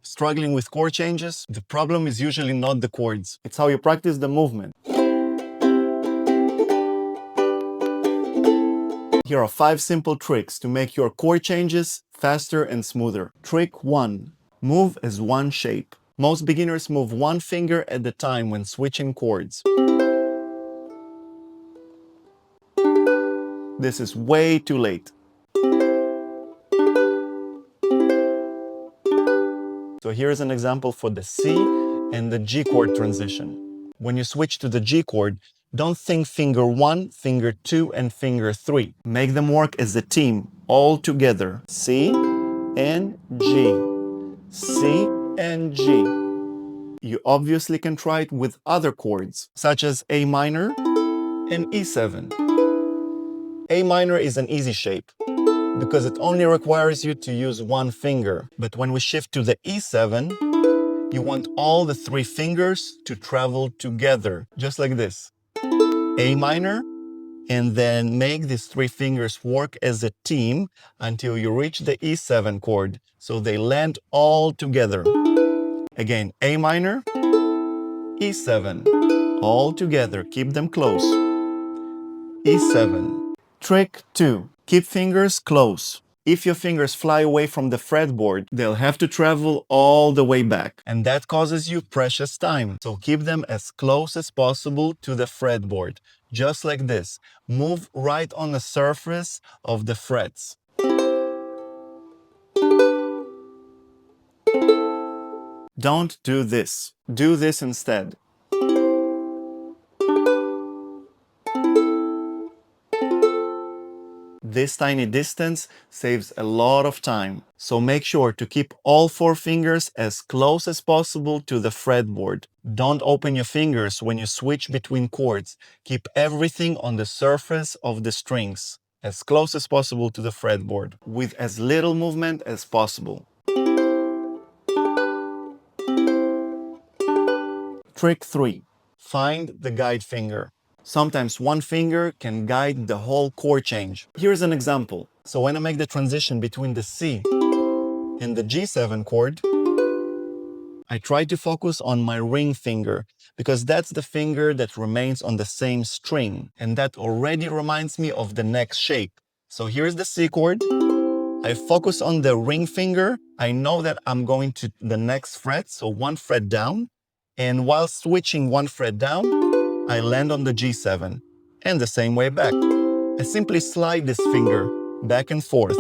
Struggling with chord changes? The problem is usually not the chords. It's how you practice the movement. Here are 5 simple tricks to make your chord changes faster and smoother. Trick 1. Move as one shape. Most beginners move one finger at a time when switching chords. This is way too late. So here's an example for the C and the G chord transition. When you switch to the G chord, don't think finger 1, finger 2, and finger 3. Make them work as a team, all together. C and G. C and G. You obviously can try it with other chords, such as A minor and E7. A minor is an easy shape, because it only requires you to use one finger. But when we shift to the E7, you want all the 3 fingers to travel together, just like this. A minor, and then make these 3 fingers work as a team until you reach the E7 chord, so they land all together. Again, A minor, E7, all together, keep them close. E7. Trick 2. Keep fingers close. If your fingers fly away from the fretboard, they'll have to travel all the way back, and that causes you precious time. So keep them as close as possible to the fretboard, just like this. Move right on the surface of the frets. Don't do this. Do this instead. This tiny distance saves a lot of time, so make sure to keep all 4 fingers as close as possible to the fretboard. Don't open your fingers when you switch between chords. Keep everything on the surface of the strings, as close as possible to the fretboard, with as little movement as possible. Trick 3. Find the guide finger. Sometimes one finger can guide the whole chord change. Here's an example. So when I make the transition between the C and the G7 chord, I try to focus on my ring finger, because that's the finger that remains on the same string, and that already reminds me of the next shape. So here's the C chord. I focus on the ring finger. I know that I'm going to the next fret, so 1 fret down, and while switching 1 fret down, I land on the G7, and the same way back. I simply slide this finger back and forth.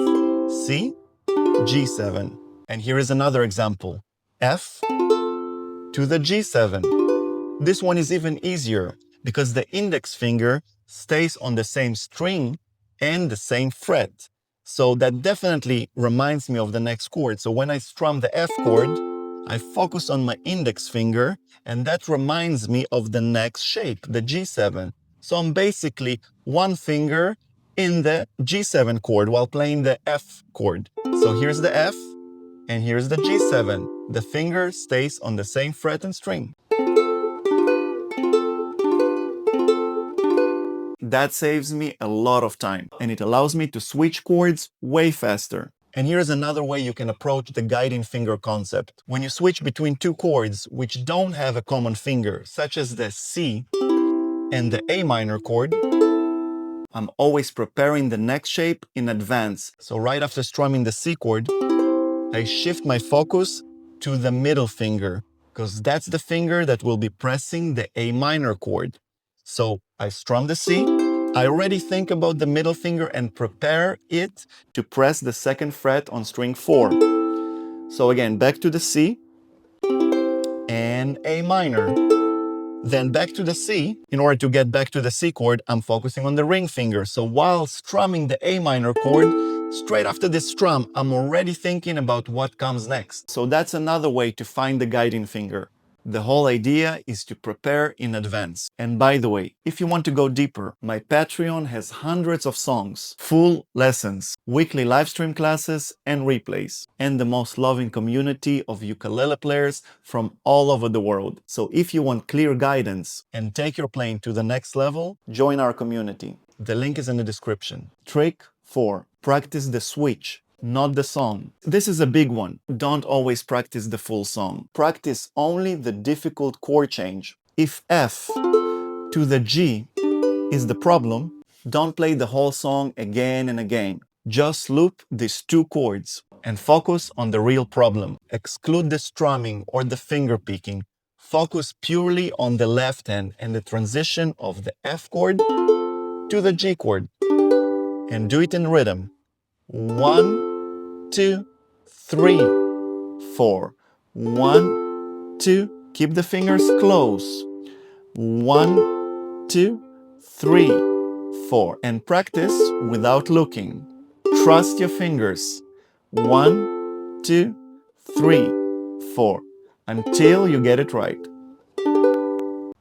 C, G7. And here is another example. F to the G7. This one is even easier, because the index finger stays on the same string and the same fret. So that definitely reminds me of the next chord. So when I strum the F chord, I focus on my index finger, and that reminds me of the next shape, the G7. So I'm basically 1 finger in the G7 chord while playing the F chord. So here's the F, and here's the G7. The finger stays on the same fret and string. That saves me a lot of time, and it allows me to switch chords way faster. And here's another way you can approach the guiding finger concept. When you switch between 2 chords which don't have a common finger, such as the C and the A minor chord, I'm always preparing the next shape in advance. So right after strumming the C chord, I shift my focus to the middle finger, because that's the finger that will be pressing the A minor chord. So I strum the C, I already think about the middle finger and prepare it to press the 2nd fret on string 4. So again, back to the C and A minor. Then back to the C. In order to get back to the C chord, I'm focusing on the ring finger. So while strumming the A minor chord, straight after this strum, I'm already thinking about what comes next. So that's another way to find the guiding finger. The whole idea is to prepare in advance. And by the way, if you want to go deeper, my Patreon has hundreds of songs, full lessons, weekly live stream classes and replays, and the most loving community of ukulele players from all over the world. So if you want clear guidance and take your playing to the next level, join our community. The link is in the description. Trick 4. Practice the switch. not the song. This is a big one. Don't always practice the full song. Practice only the difficult chord change. If F to the G is the problem, don't play the whole song again and again. Just loop these two chords and focus on the real problem. Exclude the strumming or the finger picking. Focus purely on the left hand and the transition of the F chord to the G chord. And do it in rhythm. 1, 2, 3, 4. 1, 2. Keep the fingers close. 1, 2, 3, 4. And practice without looking. Trust your fingers. 1, 2, 3, 4. Until you get it right.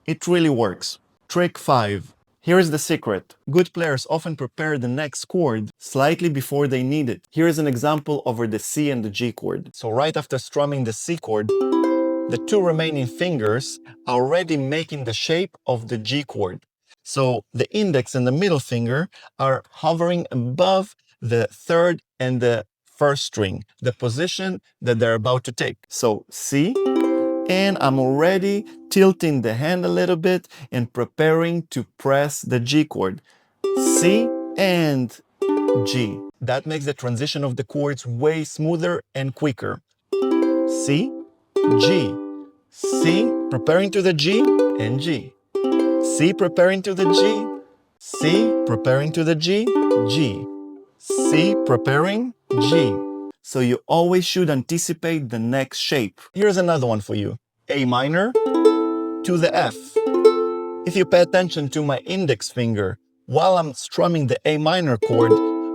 It really works. Trick 5. Here is the secret. Good players often prepare the next chord slightly before they need it. Here is an example over the C and the G chord. So right after strumming the C chord, the two remaining fingers are already making the shape of the G chord. So the index and the middle finger are hovering above the third and the first string, the position that they're about to take. So C, and I'm already tilting the hand a little bit and preparing to press the G chord. C and G. That makes the transition of the chords way smoother and quicker. C, G, C, preparing to the G, and G. C, preparing to the G, C, preparing to the G, G. C, preparing, G. So you always should anticipate the next shape. Here's another one for you. A minor to the F. If you pay attention to my index finger, while I'm strumming the A minor chord,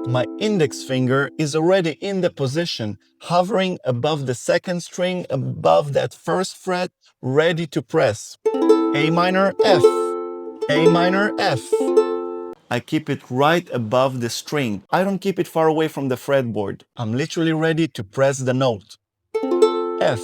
my index finger is already in the position, hovering above the second string, above that first fret, ready to press. A minor, F. A minor, F. I keep it right above the string. I don't keep it far away from the fretboard. I'm literally ready to press the note. F.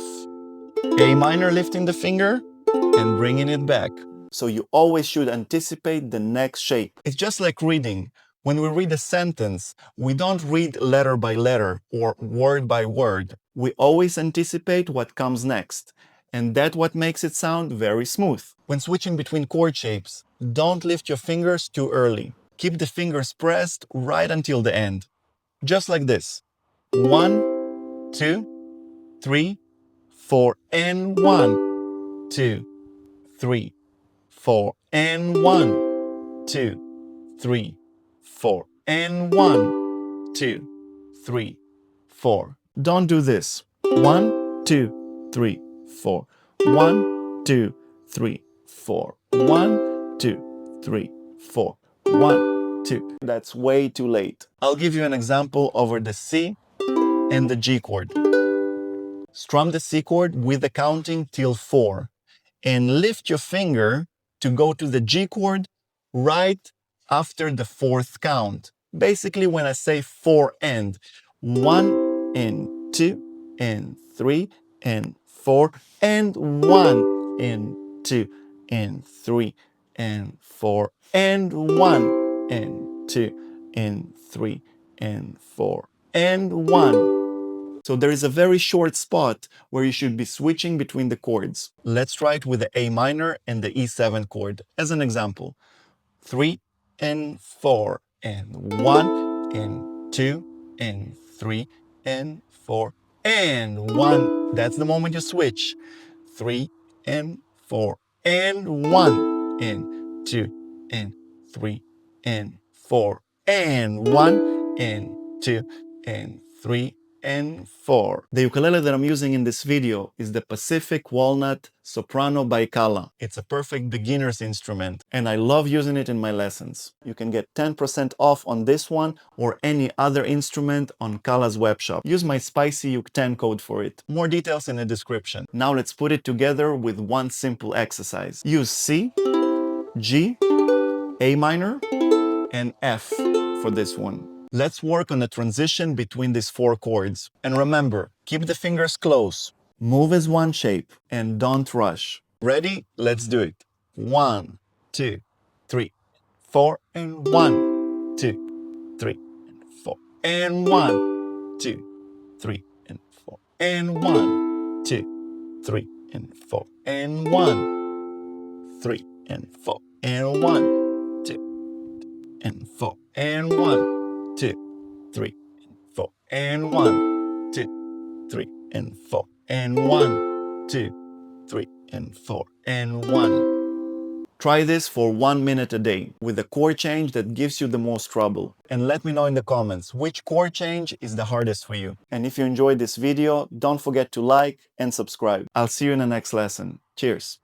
A minor, lifting the finger and bringing it back. So you always should anticipate the next shape. It's just like reading. When we read a sentence, we don't read letter by letter or word by word. We always anticipate what comes next. And that's what makes it sound very smooth. When switching between chord shapes, don't lift your fingers too early. Keep the fingers pressed right until the end. Just like this. 1, 2, 3, 4, and 1, 2, 3, 4, and 1, 2, 3, 4, and 1, 2, 3, 4. Don't do this. 1, 2, 3, 4. 1, 2, 3, 4. 1, 2, 3, 4. 1, 2. That's way too late. I'll give you an example over the C and the G chord. Strum the C chord with the counting till 4 and lift your finger to go to the G chord right after the fourth count. Basically, when I say 4 and 1 and 2 and 3 and 4 and 1 and 2 and 3 and 4 and 1 and 2 and 3 and 4 and 1. So there is a very short spot where you should be switching between the chords. Let's try it with the A minor and the E7 chord as an example. 3 and 4 and 1 and 2 and 3 and 4 and 1. That's the moment you switch. 3 and 4 and 1 and 2 and 3 and 4 and 1 and 2 and 3 and 4. The ukulele that I'm using in this video is the Pacific Walnut Soprano by Kala. It's a perfect beginner's instrument and I love using it in my lessons. You can get 10% off on this one or any other instrument on Kala's webshop. Use my spicy UK10 code for it. More details in the description. Now let's put it together with one simple exercise. Use C, G, A minor, and F for this one. Let's work on the transition between these four chords. And remember, keep the fingers close, move as one shape, and don't rush. Ready? Let's do it. 1, 2, 3, 4, and 1, 2, 3, and 4, and 1, 2, 3, and 4. And 1, 2, 3, and 4. And 1, 3, and 4. And 1, 2, and 4. And 1, 2, 3, and 4. And 1, 2, 3, and 4. And 1, 2, 3, and 4. And 1. Try this for 1 minute a day with a chord change that gives you the most trouble. And let me know in the comments which chord change is the hardest for you. And if you enjoyed this video, don't forget to like and subscribe. I'll see you in the next lesson. Cheers!